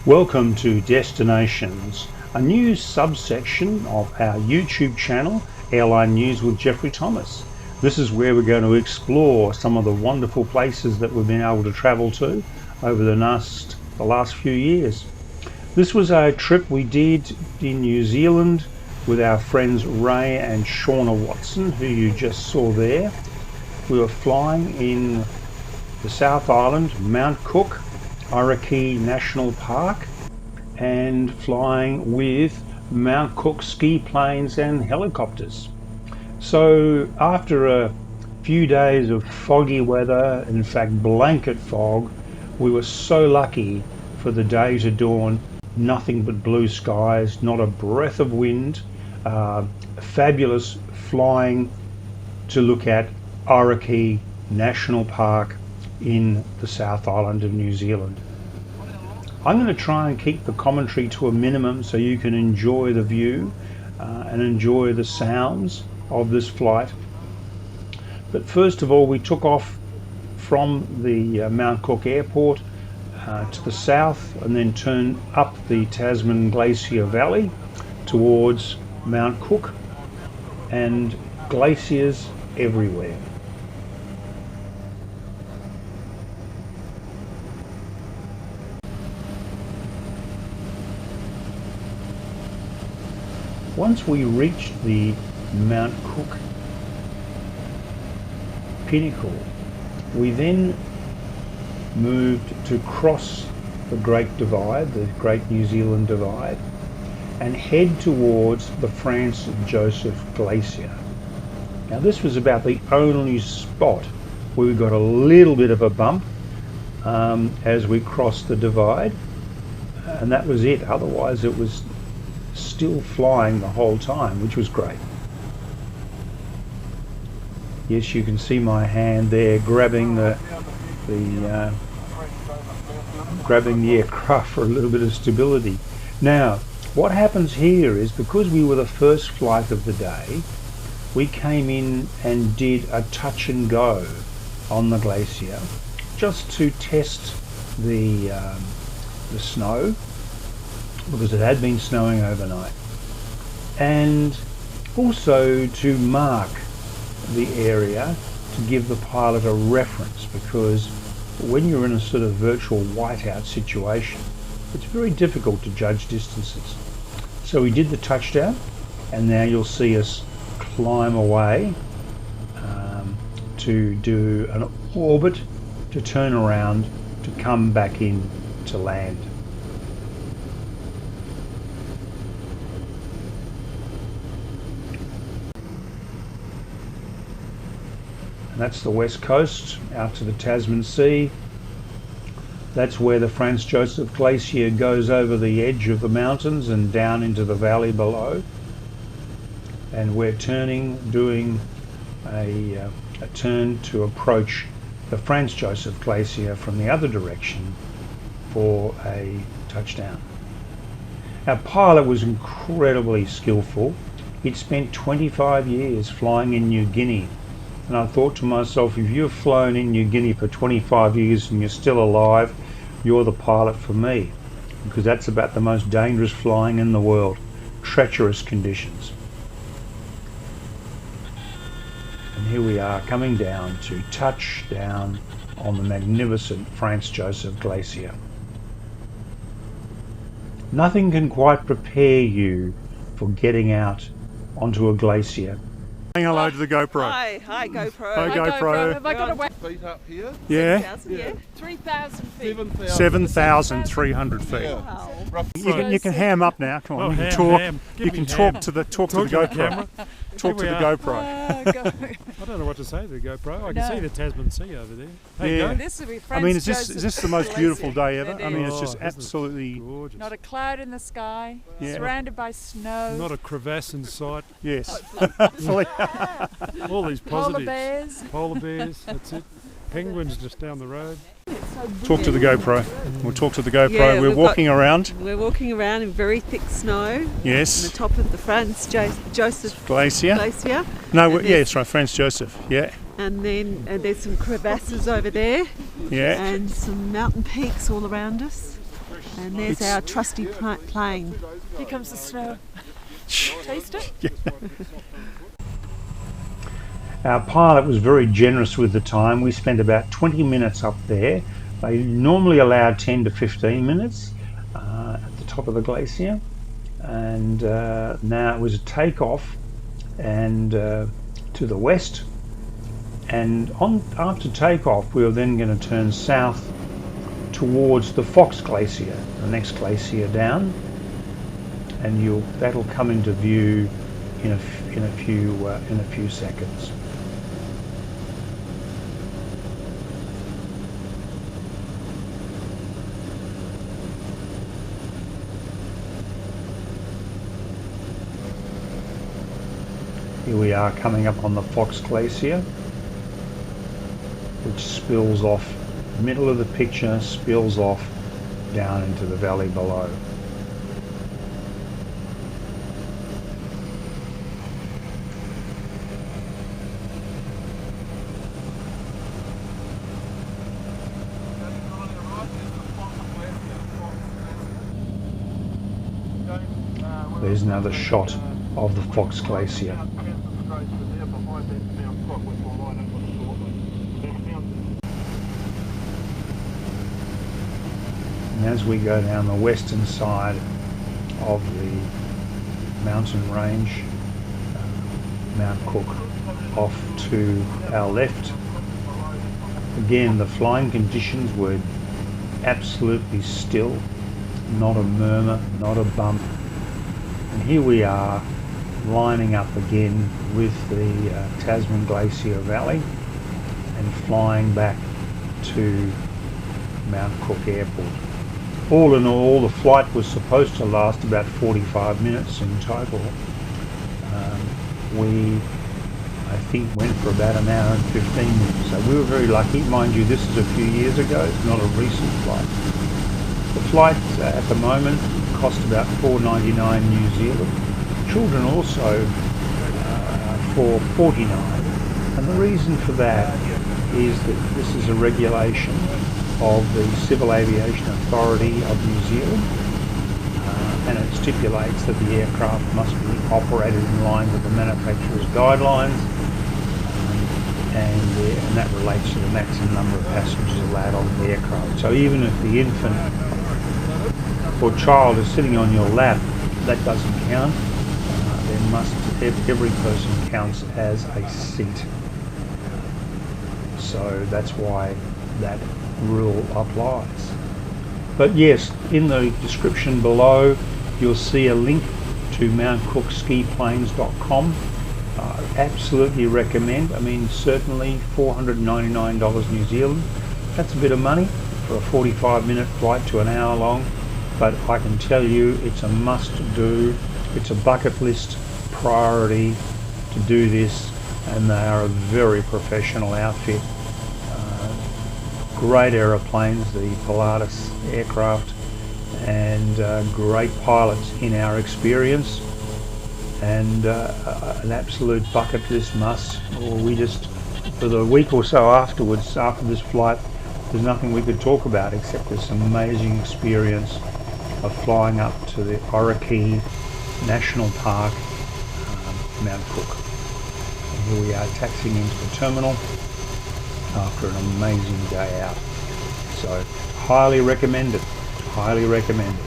Welcome to Destinations, a new subsection of our YouTube channel, Airline News with Jeffrey Thomas. This is where we're going to explore some of the wonderful places that we've been able to travel to over the last few years. This was a trip we did in New Zealand with our friends Ray and Shauna Watson, who you just saw there. We were flying in the South Island, Mount Cook, Araki National Park, and flying with Mount Cook ski planes and helicopters. So after a few days of foggy weather, in fact blanket fog, we were so lucky for the day to dawn. Nothing but blue skies, not a breath of wind, fabulous flying to look at Aoraki National Park in the South Island of New Zealand. I'm going to try and keep the commentary to a minimum so you can enjoy the view and enjoy the sounds of this flight. But first of all, we took off from the Mount Cook airport to the south and then turned up the Tasman Glacier Valley towards Mount Cook, and glaciers everywhere. Once we reached the Mount Cook pinnacle, we then moved to cross the Great Divide, the Great New Zealand Divide, and head towards the Franz Joseph Glacier. Now this was about the only spot where we got a little bit of a bump as we crossed the divide, and that was it. Otherwise it was still flying the whole time, which was great. Yes, you can see my hand there grabbing the aircraft for a little bit of stability. Now what happens here is, because we were the first flight of the day, we came in and did a touch and go on the glacier just to test the snow, because it had been snowing overnight, and also to mark the area to give the pilot a reference, because when you're in a sort of virtual whiteout situation, it's very difficult to judge distances. So we did the touchdown, and now you'll see us climb away to do an orbit, to turn around, to come back in to land. And that's the west coast out to the Tasman Sea. That's where the Franz Joseph Glacier goes over the edge of the mountains and down into the valley below. And we're doing a turn to approach the Franz Joseph Glacier from the other direction for a touchdown. Our pilot was incredibly skillful. He'd spent 25 years flying in New Guinea. And I thought to myself, if you've flown in New Guinea for 25 years and you're still alive, you're the pilot for me, because that's about the most dangerous flying in the world. Treacherous conditions. And here we are coming down to touch down on the magnificent Franz Joseph Glacier. Nothing can quite prepare you for getting out onto a glacier. Saying hello to the GoPro. Hi GoPro. Hi GoPro. Have I got a feet up here? Yeah. 3,000 feet. 7,300 feet. Wow. You can ham up now. Come on, you can talk. You can talk to the GoPro. Talk to the GoPro. I don't know what to say to the GoPro. I can see the Tasman Sea over there. Hey, Yeah. This will be I mean, is Franz this the most beautiful day ever? It I mean, is. it's just isn't it absolutely gorgeous. Not a cloud in the sky, Yeah. surrounded by snow. Not a crevasse in sight. yes. Hopefully. All these Polar positives. bears. Polar bears. That's it. Penguins just down the road. Talk to the GoPro. We'll talk to the GoPro. Yeah, We're we've walking around. We're walking around in very thick snow on the Yes. top of the Franz Joseph Glacier. Glacier. No, And yeah, there's- it's right. Franz Joseph. Yeah. And there's some crevasses over there Yeah. and some mountain peaks all around us. And there's our trusty plane. Here comes the snow. Taste it? Our pilot was very generous with the time. We spent about 20 minutes up there. They normally allow 10 to 15 minutes at the top of the glacier. And now it was a takeoff and to the west. And after takeoff, we were then going to turn south towards the Fox Glacier, the next glacier down. And that'll come into view in a few seconds. Here we are coming up on the Fox Glacier, which spills off, middle of the picture, spills off down into the valley below. There's another shot of the Fox Glacier. And as we go down the western side of the mountain range, Mount Cook off to our left, again the flying conditions were absolutely still, not a murmur, not a bump. And here we are lining up again with the Tasman Glacier Valley and flying back to Mount Cook Airport. All in all, the flight was supposed to last about 45 minutes in total. We, I think, went for about an hour and 15 minutes. So we were very lucky. Mind you, this is a few years ago. It's not a recent flight. The flight at the moment cost about $4.99 New Zealand. Children also for $49. And the reason for that is that this is a regulation of the Civil Aviation Authority of New Zealand, and it stipulates that the aircraft must be operated in line with the manufacturer's guidelines, and that relates to the maximum number of passengers allowed on the aircraft. So even if the infant or child is sitting on your lap, that doesn't count. Every person counts as a seat. So that's why that rule applies. But yes, in the description below you'll see a link to mountcookskiplanes.com. Absolutely recommend. I mean, certainly $499 New Zealand, that's a bit of money for a 45-minute flight to an hour long, but I can tell you it's a must do. It's a bucket list priority to do this, and they are a very professional outfit. Great aeroplanes, the Pilatus aircraft, and great pilots in our experience, and an absolute bucket list must. We just, for the week or so afterwards, after this flight, there's nothing we could talk about except this amazing experience of flying up to the Aoraki National Park, Mount Cook. And here we are taxiing into the terminal after an amazing day out. So highly recommend it, highly recommend it.